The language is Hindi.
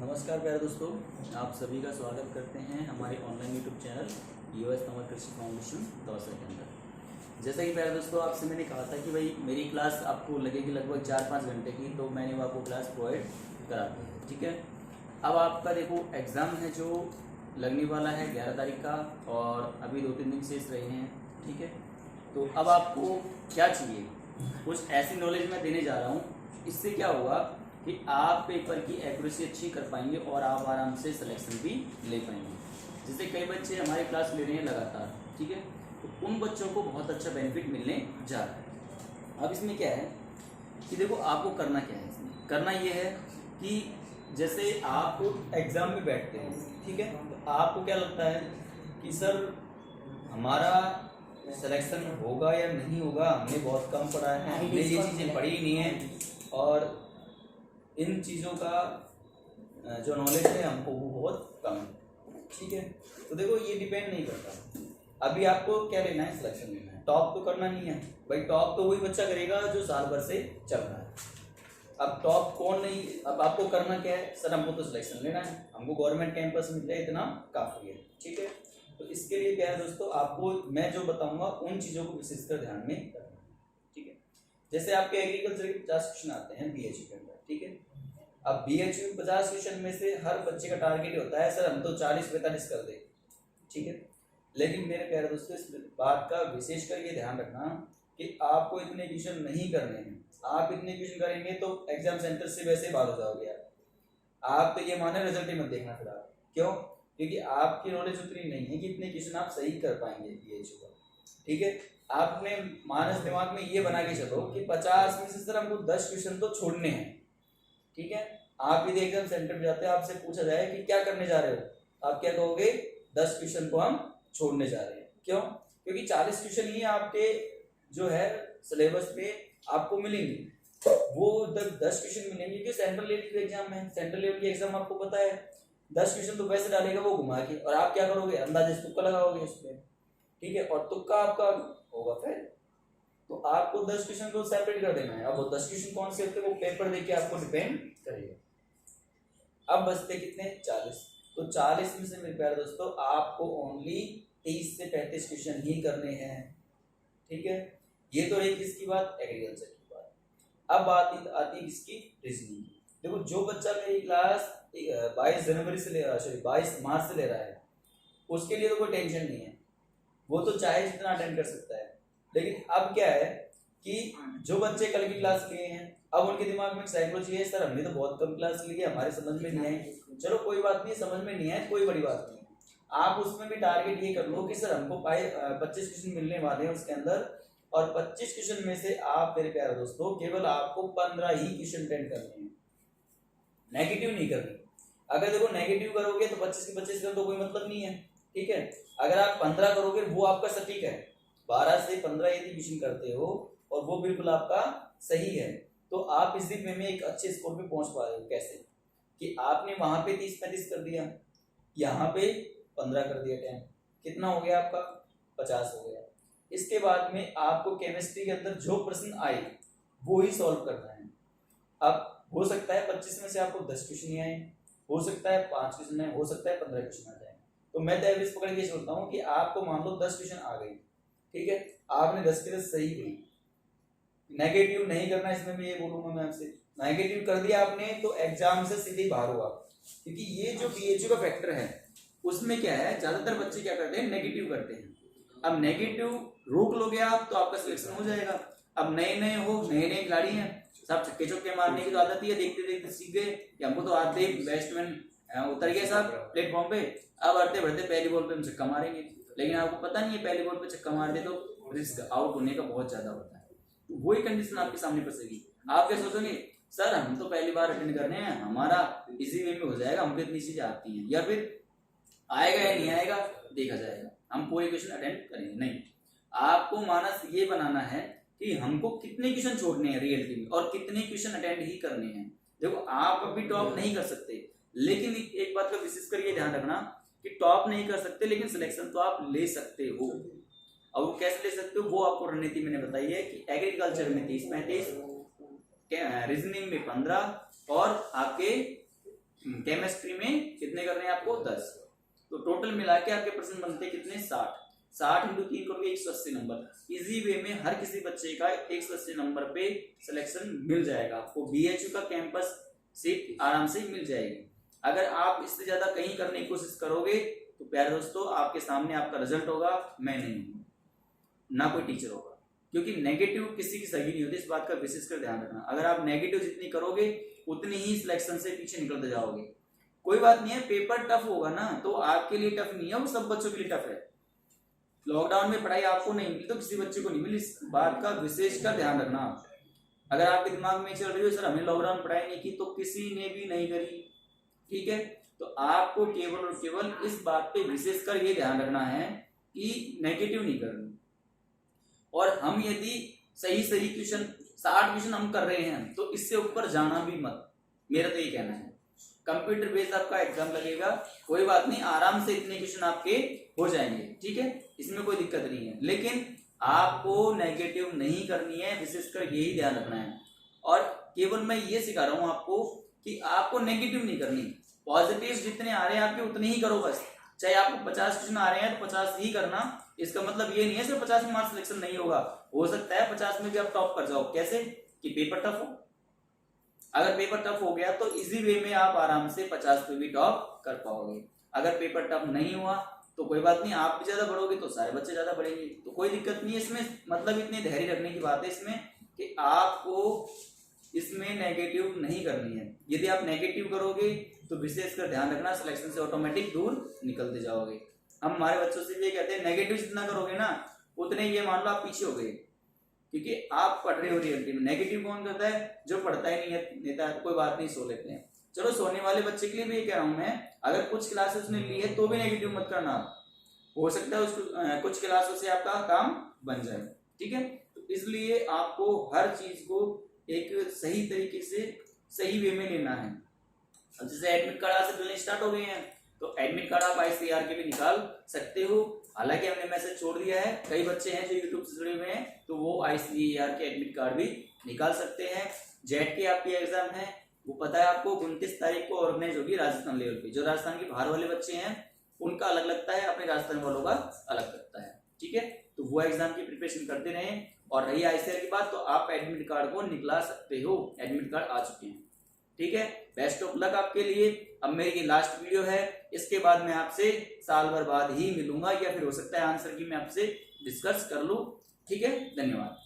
नमस्कार प्यारे दोस्तों, आप सभी का स्वागत करते हैं हमारे online YouTube channel US Tamal कृषि फाउंडेशन दौसा के अंदर। जैसा कि प्यारे दोस्तों आपसे मैंने कहा था कि भाई मेरी क्लास आपको लगेगी लगभग 4-5 घंटे की, तो मैंने वो आपको क्लास प्रोवाइड करा दी है। ठीक है, अब आपका देखो एग्ज़ाम है जो लगने वाला है 11 तारीख का, और अभी 2-3 दिन शेष रहे हैं। ठीक है, तो अब आपको क्या चाहिए, कुछ ऐसी नॉलेज मैं देने जा रहा हूँ, इससे क्या होगा कि आप पेपर की एक्यूरेसी अच्छी कर पाएंगे और आप आराम से सिलेक्शन भी ले पाएंगे। जैसे कई बच्चे हमारे क्लास ले रहे हैं लगातार, ठीक है, तो उन बच्चों को बहुत अच्छा बेनिफिट मिलने जा रहा है। अब इसमें क्या है कि देखो आपको करना क्या है, इसमें करना ये है कि जैसे आप एग्ज़ाम में बैठते हैं, ठीक है, तो आपको क्या लगता है कि सर हमारा सिलेक्शन होगा या नहीं होगा, हमने बहुत कम पढ़ा है, हमने ये चीज़ें पढ़ी ही नहीं है, और इन चीज़ों का जो नॉलेज है हमको वो बहुत कम है। ठीक है, तो देखो ये डिपेंड नहीं करता। अभी आपको क्या लेना है, सिलेक्शन लेना है, टॉप तो करना नहीं है भाई। टॉप तो वही बच्चा करेगा जो साल भर से चल रहा है। अब टॉप कौन नहीं, अब आपको करना क्या है, सर हमको तो सिलेक्शन लेना है, हमको गवर्नमेंट कैंपस मिल जाए इतना काफ़ी है। ठीक है, तो इसके लिए क्या है दोस्तों, आपको मैं जो बताऊंगा उन चीज़ों को विशेषकर ध्यान में रखना। ठीक है, जैसे आपके एग्रीकल्चर के 50 क्वेश्चन आते हैं बीएचयू के अंदर। ठीक है, अब बीएचयू 50 क्वेश्चन में से हर बच्चे का टारगेट होता है सर हम तो 40-45 कर दे। ठीक है, लेकिन मेरे प्यारे दोस्तों इस बात का विशेषकर ये ध्यान रखना कि आपको इतने क्वेश्चन नहीं करने हैं। आप इतने क्वेश्चन करेंगे तो एग्जाम सेंटर से वैसे बाहर हो जाओगे यार। आप तो ये माने रिजल्ट ही मत देखना फिर आप, क्यों? क्योंकि आपकी नॉलेज उतनी नहीं है कि इतने क्वेश्चन आप सही कर पाएंगे बीएचयू का। ठीक है, आपने मानस दिमाग में ये बना के चलो कि 50 में से सर हमको 10 क्वेश्चन तो छोड़ने हैं। ठीक है, आप यदि एग्जाम सेंटर पे जाते हैं, आपसे पूछा जाए कि क्या करने जा रहे हो, आप क्या कहोगे, 10 क्वेश्चन को हम छोड़ने जा रहे हैं। क्यों? क्योंकि 40 क्वेश्चन ही आपके जो है सिलेबस पे आपको मिलेंगे, वो 10 क्वेश्चन मिलेंगे कि सेंट्रल लेवल के एग्जाम में। सेंट्रल लेवल की एग्जाम आपको पता है 10 क्वेश्चन तो वैसे डालेगा वो घुमा के, और आप क्या करोगे, अंदाजे तुक्का लगाओगे उसमें। ठीक है, और तुक्का आपका होगा फिर, तो आपको 10 क्वेश्चन को सेपरेट कर देना है। अब वो 10 क्वेश्चन कौन से होते हैं वो पेपर देके आपको डिपेंड करेगा। अब बचते कितने, 40। तो 40 में से मेरे प्यारे दोस्तों आपको ओनली 30 से 35 क्वेश्चन ही करने हैं। ठीक है, ये तो रही किसकी बात, एग्रीकल्चर की बात। अब आती है किसकी, रीजनिंग की। देखो जो बच्चा मेरी क्लास 22 जनवरी से ले रहा है, सॉरी 22 मार्च से ले रहा है, उसके लिए तो कोई टेंशन नहीं है, वो तो चाहे जितना अटेंड कर सकता है। लेकिन अब क्या है कि जो बच्चे कल की क्लास लिए हैं, अब उनके दिमाग में साइकोलॉजी है, सर हमने तो बहुत कम क्लास ली है, हमारे समझ में नहीं आई। चलो कोई बात नहीं, समझ में नहीं आए कोई बड़ी बात नहीं, आप उसमें भी टारगेट ये कर लो कि सर हमको 25 क्वेश्चन मिलने वाले हैं उसके अंदर, और 25 क्वेश्चन में से आप मेरे प्यारे दोस्तों केवल आपको 15 ही क्वेश्चन अटेंड करने हैं, नेगेटिव नहीं करनी। अगर देखो नेगेटिव करोगे तो 25 के 25 का तो कोई मतलब नहीं है। ठीक है, अगर आप 15 करोगे वो आपका सटीक है, 12 से 15 यदि क्वेश्चन करते हो और वो बिल्कुल आपका सही है, तो आप इस दिन में एक अच्छे स्कोर पे पहुंच पा रहे हो। कैसे कि आपने वहां पे 30-35 कर दिया, यहाँ पे 15 कर दिया, 10 कितना हो गया आपका, 50 हो गया। इसके बाद में आपको केमिस्ट्री के अंदर जो प्रश्न आए वो ही सॉल्व करना है। अब हो सकता है 25 में से आपको 10 क्वेश्चन ही आए, हो सकता है 5 क्वेश्चन आए, हो सकता है 15 क्वेश्चन आ जाए। तो मैं तो एवरेज पकड़ के चलता हूँ कि आपको मान लो 10 क्वेश्चन आ गई, ठीक है, आपने 10 के 10 सही हुई। नेगेटिव नहीं करना, इसमें मैं ये बोलूंगा मैं आपसे, नेगेटिव कर दिया आपने तो एग्जाम से सीधे बाहर हुआ। क्योंकि ये जो बीएचयू का फैक्टर है उसमें क्या है, ज्यादातर बच्चे क्या करते हैं, नेगेटिव करते हैं। अब नेगेटिव रोक लोगे आप तो आपका सिलेक्शन हो जाएगा। अब नए नए हो, नए नए खिलाड़ी हैं, सब छक्के चौके मारने की तो आदत ही है, देखते देखते सीख गए कि हमको तो आते बैट्समैन उतर गया साहब प्लेटफॉर्म पे, अब बढ़ते बढ़ते पहली बॉल पे हम छक्का मारेंगे। लेकिन आपको पता नहीं है पहली बॉल पे छक्का मार दे तो रिस्क आउट होने का बहुत ज्यादा होता है। तो वही कंडीशन आपके सामने फंसेगी। आप क्या सोचोगे, सर हम तो पहली बार अटेंड करने हैं, हमारा इजी वे में हो जाएगा, हमको इतनी चीजें आती हैं, या फिर आएगा या नहीं आएगा देखा जाएगा, हम कोई क्वेश्चन अटेंड करेंगे नहीं। आपको मानस ये बनाना है कि हमको कितने क्वेश्चन छोड़ने हैं रियलिटी में और कितने क्वेश्चन अटेंड ही करने हैं। देखो आप अभी टॉप नहीं कर सकते, लेकिन एक बात का विशेष कर ये ध्यान रखना कि टॉप नहीं कर सकते लेकिन सिलेक्शन तो आप ले सकते हो। और वो कैसे ले सकते हो वो आपको रणनीति मैंने बताई है कि एग्रीकल्चर में 30-35, रीजनिंग में 15 और आपके केमिस्ट्री में कितने करने हैं आपको 10। तो टोटल मिला के आपके प्रश्न बनते कितने 60। 60 इंटू 3 करोगे 180 नंबर। इजी वे में हर किसी बच्चे का 180 नंबर पे सिलेक्शन मिल जाएगा आपको। BHU का कैंपस सीट आराम से मिल जाएगी। अगर आप इससे ज्यादा कहीं करने की कोशिश करोगे तो प्यारे दोस्तों आपके सामने आपका रिजल्ट होगा, मैं नहीं हूं, ना कोई टीचर होगा। क्योंकि नेगेटिव किसी की सही नहीं होती, इस बात का विशेष कर ध्यान रखना। अगर आप नेगेटिव जितनी करोगे उतनी ही सिलेक्शन से पीछे निकलते जाओगे। कोई बात नहीं है, पेपर टफ होगा ना, तो आपके लिए टफ नहीं है, वो सब बच्चों के लिए टफ है। लॉकडाउन में पढ़ाई आपको नहीं मिली तो किसी बच्चे को नहीं मिली, इस बात का विशेष कर ध्यान रखना। अगर आपके दिमाग में चल रही हो सर हमें लॉकडाउन पढ़ाई नहीं की, तो किसी ने भी नहीं करी, ठीक है। तो आपको केवल और केवल इस बात पे विशेषकर ये ध्यान रखना है कि नेगेटिव नहीं करनी। और हम यदि सही क्वेश्चन 60 क्वेश्चन हम कर रहे हैं तो इससे ऊपर जाना भी मत, मेरा तो ये कहना है। कंप्यूटर बेस्ड आपका एग्जाम लगेगा, कोई बात नहीं, आराम से इतने क्वेश्चन आपके हो जाएंगे, ठीक है, इसमें कोई दिक्कत नहीं है। लेकिन आपको नेगेटिव नहीं करनी है, विशेषकर यही ध्यान रखना है। और केवल मैं ये सिखा रहा हूं आपको कि आपको नेगेटिव नहीं करनी, पॉजिटिव जितने आ रहे हैं आपके उतने ही करो बस। चाहे आपको 50 क्वेश्चन आ रहे हैं तो 50 ही करना, इसका मतलब ये नहीं है सिर्फ 50 में मार्क्स सिलेक्शन नहीं होगा, हो सकता है 50 में भी आप टॉप कर जाओ। कैसे कि पेपर टफ हो, अगर पेपर टफ हो गया तो इजी वे में आप आराम से 50 पे भी टॉप कर पाओगे। अगर पेपर टफ नहीं हुआ तो कोई बात नहीं, आप भी ज्यादा बढ़ोगे तो सारे बच्चे ज्यादा बढ़ेंगे, तो कोई दिक्कत नहीं है इसमें। मतलब इतनी धैर्य रखने की बात है इसमें कि आपको इसमें नेगेटिव नहीं करनी है। यदि आप नेगेटिव करोगे तो विशेषकर ध्यान रखना सिलेक्शन से ऑटोमेटिक दूर निकलते जाओगे। हम हमारे बच्चों से भी कहते हैं नेगेटिव जितना करोगे ना उतने ये मान लो आप पीछे हो गए, क्योंकि आप पढ़ रहे हो रियलिटी में। नेगेटिव कौन करता है? जो पढ़ता ही नहीं है, नेता कोई बात नहीं, सो लेते हैं। चलो सोने वाले बच्चे के लिए भी ये कह रहा हूं मैं, अगर कुछ क्लासेस ने ली है तो भी नेगेटिव मत करना, हो सकता है उसको कुछ क्लासों से आपका काम बन जाए, ठीक है। तो इसलिए आपको हर चीज को एक सही तरीके से सही वे में लेना है। अब जैसे एडमिट कार्ड आज से मिलने स्टार्ट हो गए हैं तो एडमिट कार्ड आप ICAR के भी निकाल सकते हो। हालांकि हमने मैसेज छोड़ दिया है, कई बच्चे हैं जो यूट्यूब से जुड़े हुए हैं तो वो ICAR के एडमिट कार्ड भी निकाल सकते हैं। जेट के आपकी एग्जाम है वो पता है आपको 29 तारीख को ऑर्गेनाइज होगी राजस्थान लेवल पे। जो राजस्थान के बाहर वाले बच्चे हैं उनका अलग लगता है, अपने राजस्थान वालों का अलग लगता है, ठीक है। तो वो एग्जाम की प्रिपरेशन करते रहें। और रही ICAR की बात तो आप एडमिट कार्ड को निकला सकते हो, एडमिट कार्ड आ चुके हैं, ठीक है। बेस्ट ऑफ लक आपके लिए। अब मेरी ये लास्ट वीडियो है, इसके बाद मैं आपसे साल भर बाद ही मिलूंगा, या फिर हो सकता है आंसर की मैं आपसे डिस्कस कर लूं, ठीक है। धन्यवाद।